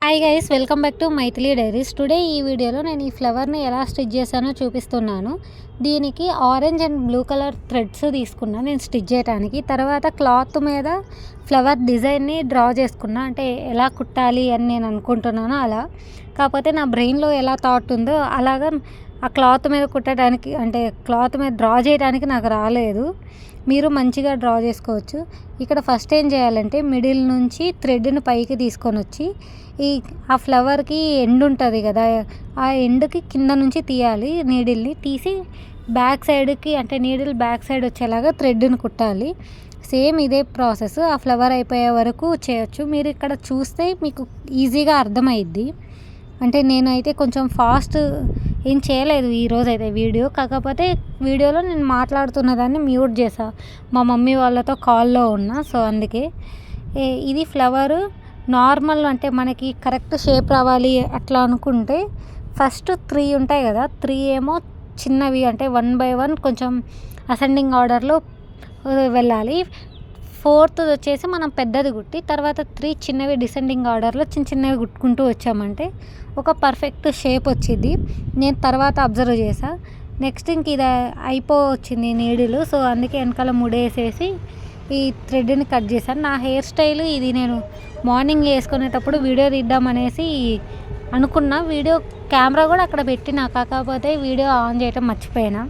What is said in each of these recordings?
Hi guys, welcome back to Maithili Diaries. Today ఈ వీడియోలో నేను ఈ ఫ్లవర్ని ఎలా స్టిచ్ చేశానో చూపిస్తున్నాను. దీనికి orange and blue colour threads తీసుకున్నాను నేను స్టిచ్ చేయడానికి. తర్వాత క్లాత్ మీద ఫ్లవర్ డిజైన్ని డ్రా చేసుకున్నా, అంటే ఎలా కుట్టాలి అని నేను అనుకుంటున్నాను అలా. కాకపోతే నా బ్రెయిన్లో ఎలా థాట్ ఉందో అలాగా ఆ క్లాత్ మీద కుట్టడానికి, అంటే క్లాత్ మీద డ్రా చేయడానికి నాకు రాలేదు. మీరు మంచిగా డ్రా చేసుకోవచ్చు. ఇక్కడ ఫస్ట్ ఏం చేయాలంటే మిడిల్ నుంచి థ్రెడ్ని పైకి తీసుకొని వచ్చి ఆ ఫ్లవర్కి ఎండ్ ఉంటుంది కదా, ఆ ఎండ్కి కింద నుంచి తీయాలి. నీడిల్ని తీసి బ్యాక్ సైడ్కి, అంటే నీడిల్ బ్యాక్ సైడ్ వచ్చేలాగా థ్రెడ్ని కుట్టాలి. సేమ్ ఇదే ప్రాసెస్ ఆ ఫ్లవర్ అయిపోయే వరకు చేయొచ్చు. మీరు ఇక్కడ చూస్తే మీకు ఈజీగా అర్థమైద్ది. అంటే నేనైతే కొంచెం ఫాస్ట్ ఏం చేయలేదు ఈరోజు అయితే వీడియో. కాకపోతే వీడియోలో నేను మాట్లాడుతున్న దాన్ని మ్యూట్ చేసా, మా మమ్మీ వాళ్ళతో కాల్లో ఉన్నా. సో అందుకే ఇది ఫ్లవరు నార్మల్, అంటే మనకి కరెక్ట్ షేప్ రావాలి అట్లా అనుకుంటే ఫస్ట్ 3 ఉంటాయి కదా, 3 ఏమో చిన్నవి, అంటే 1 by 1 కొంచెం అసెండింగ్ ఆర్డర్లో వెళ్ళాలి. 4th వచ్చేసి మనం పెద్దది కుట్టి తర్వాత 3 చిన్నవి డిసెండింగ్ ఆర్డర్లో చిన్న చిన్నవి కుట్టుకుంటూ వచ్చామంటే ఒక పర్ఫెక్ట్ షేప్ వచ్చింది. నేను తర్వాత అబ్జర్వ్ చేసా. నెక్స్ట్ ఇంక ఇది వచ్చింది నీడిలు. సో అందుకే వెనకాల ముడేసేసి ఈ థ్రెడ్ని కట్ చేశాను. నా హెయిర్ స్టైల్ ఇది నేను మార్నింగ్ వేసుకునేటప్పుడు వీడియో తీద్దామనేసి అనుకున్నా. వీడియో కెమెరా కూడా అక్కడ పెట్టినా, కాకపోతే వీడియో ఆన్ చేయటం మర్చిపోయినా.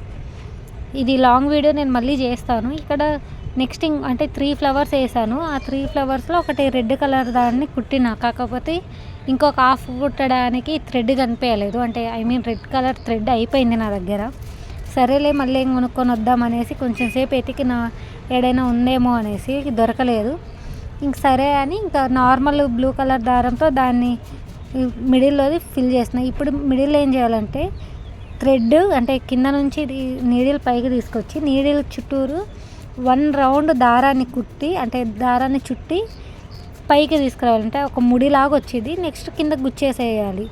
ఇది లాంగ్ వీడియో నేను మళ్ళీ చేస్తాను. ఇక్కడ నెక్స్ట్ అంటే 3 ఫ్లవర్స్ వేసాను. ఆ 3 ఫ్లవర్స్లో ఒకటి రెడ్ కలర్ దాన్ని కుట్టినా, కాకపోతే ఇంకొక హాఫ్ కుట్టడానికి థ్రెడ్ కనిపించలేదు. అంటే రెడ్ కలర్ థ్రెడ్ అయిపోయింది నా దగ్గర. సరేలే మళ్ళీ ఏం కొనుక్కొని వద్దామనేసి కొంచెం సేపు ఎతికిన ఏడైనా ఉందేమో అనేసి, దొరకలేదు. ఇంక సరే అని ఇంకా నార్మల్ బ్లూ కలర్ దారంతో దాన్ని మిడిల్లోది ఫిల్ చేసిన. ఇప్పుడు మిడిల్ ఏం చేయాలంటే థ్రెడ్, అంటే కింద నుంచి నీడిల్ పైకి తీసుకొచ్చి నీడిల్ చుట్టూరు 1 రౌండ్ దారాన్ని కుట్టి, అంటే దారాన్ని చుట్టి పైకి తీసుకురావాలంటే ఒక ముడిలాగా వచ్చింది. నెక్స్ట్ కింద గుచ్చేసేయాలి.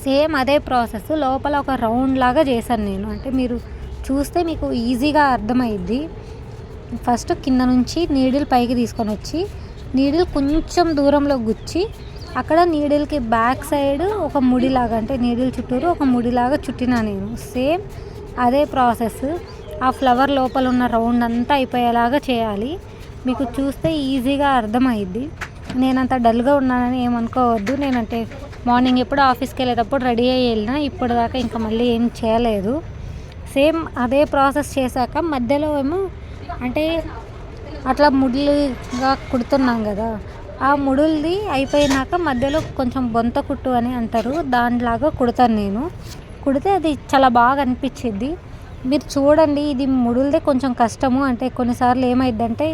సేమ్ అదే ప్రాసెస్ లోపల ఒక రౌండ్ లాగా చేశాను నేను. అంటే మీరు చూస్తే మీకు ఈజీగా అర్థమైద్ది. ఫస్ట్ కింద నుంచి నీడిల్ పైకి తీసుకొని వచ్చి నీడిల్ కొంచెం దూరంలో గుచ్చి అక్కడ నీడిల్కి బ్యాక్ సైడ్ ఒక ముడిలాగా, అంటే నీడిల్ చుట్టూరు ఒక ముడిలాగా చుట్టినా నేను. సేమ్ అదే ప్రాసెస్ ఆ ఫ్లవర్ లోపల ఉన్న రౌండ్ అంతా అయిపోయేలాగా చేయాలి. మీకు చూస్తే ఈజీగా అర్థమైద్ది. నేనంత డల్గా ఉన్నానని ఏమనుకోవద్దు. నేనంటే మార్నింగ్ ఎప్పుడు ఆఫీస్కి వెళ్ళేటప్పుడు రెడీ అయ్యి వెళ్ళినా, ఇప్పటిదాకా ఇంకా మళ్ళీ ఏం చేయలేదు. సేమ్ అదే ప్రాసెస్ చేశాక మధ్యలో ఏమో అంటే అట్లా ముడులుగా కుడుతున్నాం కదా, ఆ ముడుల్ది అయిపోయినాక మధ్యలో కొంచెం బొంత కుట్టు అని అంటారు, దానిలాగా కుడతాను నేను. కుడితే అది చాలా బాగా అనిపించింది. మీరు చూడండి, ఇది ముడులదే కొంచెం కష్టము. అంటే కొన్నిసార్లు ఏమైందంటే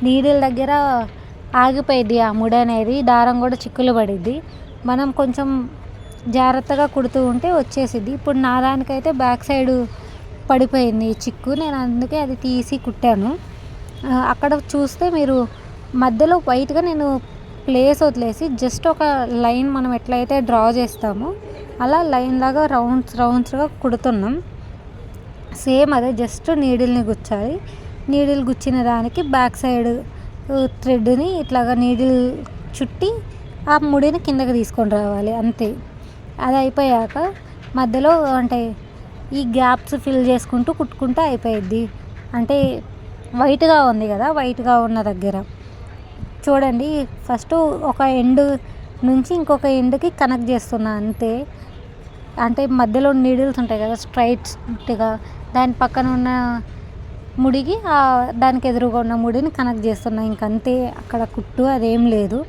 నీడిల్ దగ్గర ఆగిపోయిద్ది ఆ ముడి అనేది, దారం కూడా చిక్కులు పడిద్ది. మనం కొంచెం జాగ్రత్తగా కుడుతూ ఉంటే వచ్చేసిద్ది. ఇప్పుడు నా దానికైతే బ్యాక్ సైడ్ పడిపోయింది చిక్కు, నేను అందుకే అది తీసి కుట్టాను. అక్కడ చూస్తే మీరు మధ్యలో వైట్గా నేను ప్లేస్ వదిలేసి జస్ట్ ఒక లైన్ మనం ఎట్లయితే డ్రా చేస్తామో అలా లైన్ లాగా రౌండ్స్గా కుడుతున్నాం. సేమ్ అదే, జస్ట్ నీడిల్ని గుచ్చాలి. నీడిల్ గుచ్చిన దానికి బ్యాక్ సైడ్ థ్రెడ్ని ఇట్లాగా నీడిల్ చుట్టి ఆ ముడిని కిందకి తీసుకొని రావాలి, అంతే. అది అయిపోయాక మధ్యలో అంటే ఈ గ్యాప్స్ ఫిల్ చేసుకుంటూ కుట్టుకుంటూ అయిపోయిద్ది. అంటే వైట్గా ఉంది కదా, వైట్గా ఉన్న దగ్గర చూడండి ఫస్ట్ ఒక ఎండ్ నుంచి ఇంకొక ఎండ్కి కనెక్ట్ చేస్తున్నా, అంతే. అంటే మధ్యలో నీడిల్స్ ఉంటాయి కదా స్ట్రైట్గా, దాని పక్కన ఉన్న ముడికి దానికి ఎదురుగా ఉన్న ముడిని కనెక్ట్ చేస్తున్నా, ఇంకంతే. అక్కడ కుట్టు అదేం లేదు.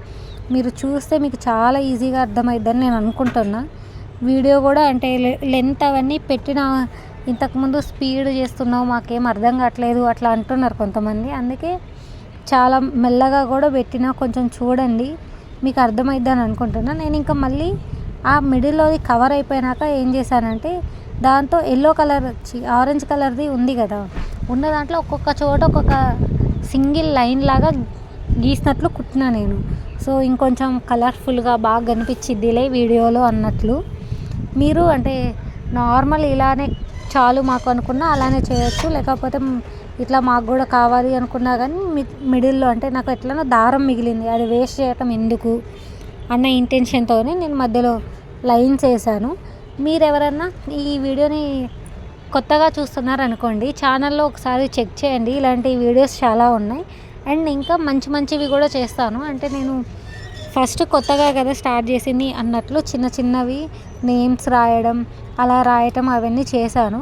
మీరు చూస్తే మీకు చాలా ఈజీగా అర్థమైద్దని నేను అనుకుంటున్నా. వీడియో కూడా అంటే లెంత్ అవన్నీ పెట్టిన, ఇంతకుముందు స్పీడ్ చేస్తున్నావు మాకేం అర్థం కావట్లేదు అట్లా అంటున్నారు కొంతమంది. అందుకే చాలా మెల్లగా కూడా పెట్టినా, కొంచెం చూడండి మీకు అర్థమైద్దని అనుకుంటున్నా. నేను ఇంకా మళ్ళీ ఆ మిడిల్లోది కవర్ అయిపోయినాక ఏం చేశానంటే దాంతో ఎల్లో కలర్ ఆరెంజ్ కలర్ది ఉంది కదా, ఉన్న దాంట్లో ఒక్కొక్క చోట ఒక్కొక్క సింగిల్ లైన్ లాగా గీసినట్లు కుట్టినా నేను. సో ఇంకొంచెం కలర్ఫుల్గా బాగా కనిపించిద్దిలే వీడియోలో అన్నట్లు. మీరు అంటే నార్మల్ ఇలానే చాలు మాకు అనుకున్నా అలానే చేయొచ్చు, లేకపోతే ఇట్లా మాకు కూడా కావాలి అనుకున్నా కానీ మిడిల్లో అంటే నాకు ఎట్లనో దారం మిగిలింది, అది వేస్ట్ చేయటం ఎందుకు అన్న ఇంటెన్షన్తోనే నేను మధ్యలో లైన్స్ వేసాను. మీరు ఎవరన్నా ఈ వీడియోని కొత్తగా చూస్తున్నారనుకోండి, ఛానల్లో ఒకసారి చెక్ చేయండి. ఇలాంటి వీడియోస్ చాలా ఉన్నాయి. అండ్ ఇంకా మంచివి కూడా చేస్తాను. అంటే నేను ఫస్ట్ కొత్తగా కదా స్టార్ట్ చేసింది అన్నట్లు చిన్న చిన్నవి నేమ్స్ రాయడం, అలా రాయటం అవన్నీ చేశాను.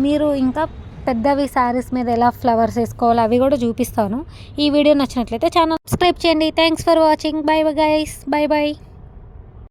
మీరు ఇంకా పెద్దవి శారీస్ మీద ఎలా ఫ్లవర్స్ వేసుకోవాలో అవి కూడా చూపిస్తాను. ఈ వీడియో నచ్చినట్లయితే ఛానల్ సబ్స్క్రైబ్ చేయండి. Thanks for watching. Bye guys. By.